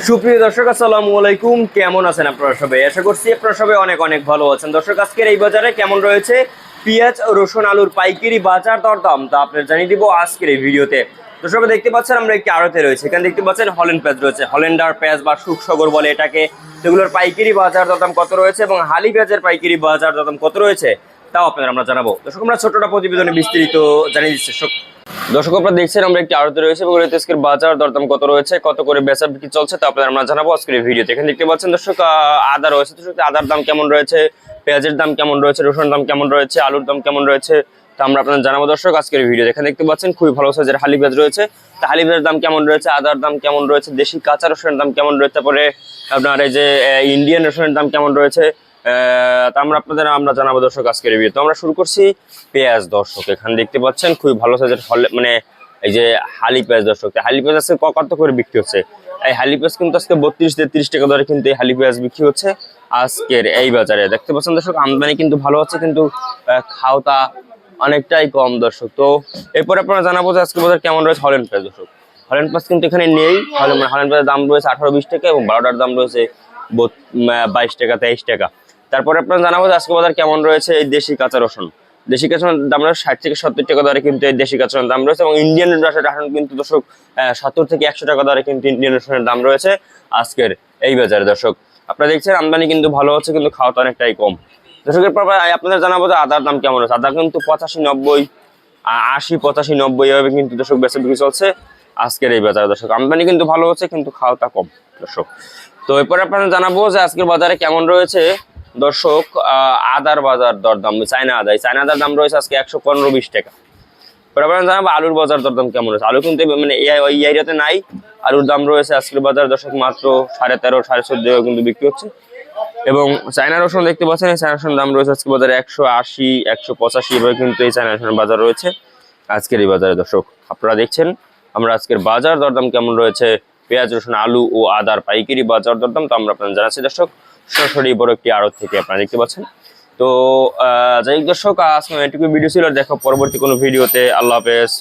সুপ্রিয় দর্শক, আসসালামু আলাইকুম। কেমন আছেন আপনারা সবাই? আশা করছি আপনারা সবাই অনেক অনেক ভালো আছেন। দর্শক, আজকের এই বাজারে কেমন রয়েছে পেঁয়াজ, রসুন, আলুর পাইকারি বাজার দরদাম তা আপনাদের জানিয়ে দিব আজকের এই ভিডিওতে। দর্শক, দেখতে পাচ্ছেন আমরা একটি আড়তে রয়েছে, এখানে দেখতে পাচ্ছেন হল্যান্ড পেঁয়াজ রয়েছে, হল্যান্ডার পেঁয়াজ বা সুখসাগর বলে এটাকে। সেগুলোর পাইকারি বাজার দরদাম কত রয়েছে এবং হালি পেঁয়াজের পাইকারি বাজার দরদাম কত রয়েছে তাও আপনাদের আমরা জানাবো। দর্শক, আমরা ছোটটা প্রতিবেদনে বিস্তারিত জানিয়ে দিচ্ছি। দর্শক, আপনারা দেখছেন আমরা একটি আড়তে রয়েছে এবং আজকের বাজার দরদাম কত রয়েছে, কত করে বেচা বিক্রি চলছে তা আপনাদের আমরা জানাবো আজকের ভিডিওতে। এখানে দেখতে পাচ্ছেন দর্শক আদা রয়েছে। দর্শক, আদার দাম কেমন রয়েছে, পেঁয়াজের দাম কেমন রয়েছে, রসুনের দাম কেমন রয়েছে, আলুর দাম কেমন রয়েছে তা আমরা আপনাদের জানাবো দর্শক আজকের ভিডিও। এখানে দেখতে পাচ্ছেন খুবই ভালো সাইজের হালি পেঁয়াজ রয়েছে। তা হালি পেঁয়াজের দাম কেমন রয়েছে, আদার দাম কেমন রয়েছে, দেশি কাঁচা রসুনের দাম কেমন রয়েছে, তারপরে আপনার এই যে ইন্ডিয়ান রসুনের দাম কেমন রয়েছে তা আমরা জানাবো দর্শক আজকের ভিডিও। তো আমরা শুরু করছি পেঁয়াজ। দর্শক, এখানে দেখতে পাচ্ছেন খুবই ভালো সাইজের মানে এই যে হালি পেঁয়াজ। দর্শক, হালি পেঁয়াজ আজকে কত করে বিক্রি হচ্ছে? এই হালি পেঁয়াজ কিন্তু আজকে 32-33 টাকা দরে কিন্তু এই হালি পেঁয়াজ বিক্রি হচ্ছে আজকের এই বাজারে। দেখতে পাচ্ছেন দর্শক, আমদানি কিন্তু ভালো হচ্ছে, কিন্তু খাওয়া অনেকটাই কম। দর্শক, তো এরপরে আপনারা জানাবো যে আজকে বাজার কেমন রয়েছে হল্যান্ড পেঁয়াজ। দর্শক, হল্যান্ড পেঁয়াজ কিন্তু এখানে নেই। হল্যান্ড পেঁয়াজের দাম রয়েছে 18-20 টাকা এবং 12টার দাম রয়েছে 22 টাকা 23 টাকা। তারপরে আপনারা জানাবো যে আজকে বাজার কেমন রয়েছে এই দেশি কাঁচা রসুন। দেশি কাঁচার দাম রয়েছে 60-70 টাকা দরে কিন্তু এই দেশি কাঁচার দাম রয়েছে, এবং ইন্ডিয়ান রসুন কিন্তু দর্শক 70-100 টাকা দরে কিন্তু ইন্ডিয়ান রসুনের দাম রয়েছে আজকের এই বাজারে। দর্শক, আপনারা দেখছেন আমদানি কিন্তু ভালো হচ্ছে, কিন্তু খাওয়া তো অনেকটাই কম। দর্শকের পর আপনাদের জানাবো যে আদার দাম কেমন রয়েছে। আদা কিন্তু 85-90, 80-85-90 এভাবে কিন্তু দর্শক বেচা বিক্রি চলছে আজকের এই বাজারে। দর্শক, আমদানি কিন্তু ভালো হচ্ছে, কিন্তু খাওয়াটা কম। দর্শক, তো এরপরে আপনাদের জানাবো যে আজকের বাজারে কেমন রয়েছে দর্শক আদার বাজার দরদাম। চায়না আদার দাম রয়েছে আজকে 115-20 টাকা। আপনারা জানাবো আলুর বাজার দরদাম কেমন রয়েছে। আলু কিন্তু মানে এই এরিয়াতে নাই। আলুর দাম রয়েছে আজকের বাজার দর্শক মাত্র 13.5-14.5 কিন্তু বিক্রি হচ্ছে। এবং চায়না রসুন দেখতে পাচ্ছেন, এই চায়না রসুনের দাম রয়েছে আজকে বাজারে 180-185 এভাবে কিন্তু এই চায়না রসুনের বাজার রয়েছে আজকের এই বাজারে। দর্শক, আপনারা দেখছেন আমরা আজকের বাজার দরদাম কেমন রয়েছে পেঁয়াজ, রসুন, আলু ও আদার পাইকারি বাজার দরদাম তো আমরা আপনাদের জানাচ্ছি দর্শক সরাসরি বড় একটি আড়ত থেকে আপনারা দেখতে পাচ্ছেন। তো যাই হোক দর্শক, আজকে এটুকু ভিডিও ছিল। দেখো পরবর্তী কোনো ভিডিওতে। আল্লাহ হাফেজ।